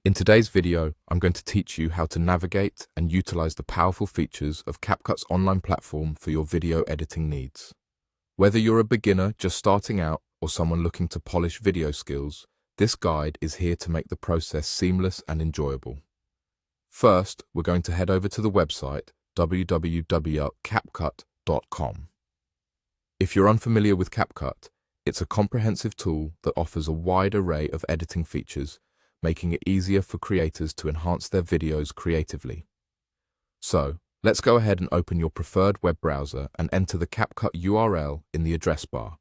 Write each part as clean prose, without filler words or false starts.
In today's video, I'm going to teach you how to navigate and utilize the powerful features of Capcut's online platform for your video editing needs. Whether you're a beginner just starting out or someone looking to polish video skills, this guide is here to make the process seamless and enjoyable. First, we're going to head over to the website www.capcut.com. If you're unfamiliar with Capcut, it's a comprehensive tool that offers a wide array of editing features, making it easier for creators to enhance their videos creatively. So, let's go ahead and open your preferred web browser and enter the Capcut URL in the address bar.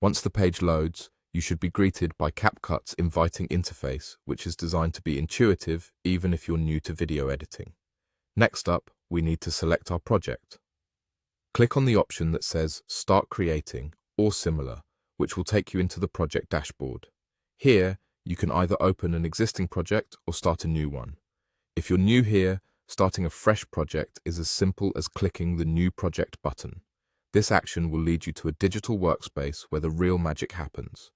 Once the page loads, you should be greeted by Capcut's inviting interface, which is designed to be intuitive even if you're new to video editing. Next up, we need to select our project. Click on the option that says Start Creating or similar, which will take you into the project dashboard. Here, you can either open an existing project or start a new one. If you're new here, starting a fresh project is as simple as clicking the New Project button. This action will lead you to a digital workspace where the real magic happens.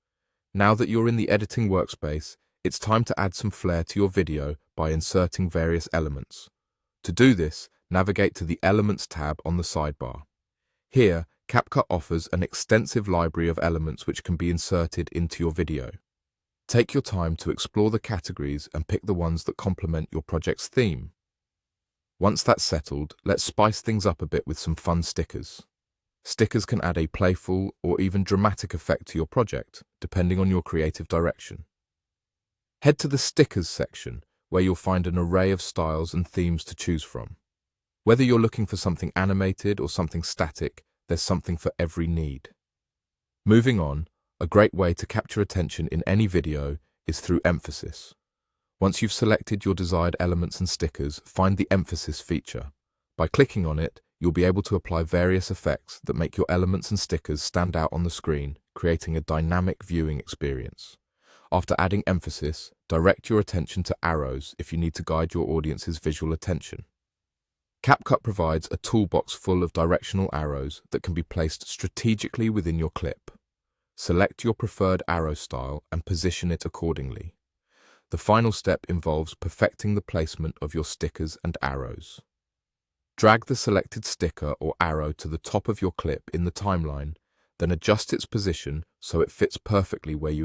Now that you're in the editing workspace, it's time to add some flair to your video by inserting various elements. To do this, navigate to the Elements tab on the sidebar. Here, Capcut offers an extensive library of elements which can be inserted into your video. Take your time to explore the categories and pick the ones that complement your project's theme. Once that's settled, let's spice things up a bit with some fun stickers. Stickers can add a playful or even dramatic effect to your project, depending on your creative direction. Head to the Stickers section, where you'll find an array of styles and themes to choose from. Whether you're looking for something animated or something static, there's something for every need. Moving on, a great way to capture attention in any video is through emphasis. Once you've selected your desired elements and stickers, find the emphasis feature. By clicking on it, you'll be able to apply various effects that make your elements and stickers stand out on the screen, creating a dynamic viewing experience. After adding emphasis, direct your attention to arrows if you need to guide your audience's visual attention. Capcut provides a toolbox full of directional arrows that can be placed strategically within your clip. Select your preferred arrow style and position it accordingly. The final step involves perfecting the placement of your stickers and arrows. Drag the selected sticker or arrow to the top of your clip in the timeline, then adjust its position so it fits perfectly where you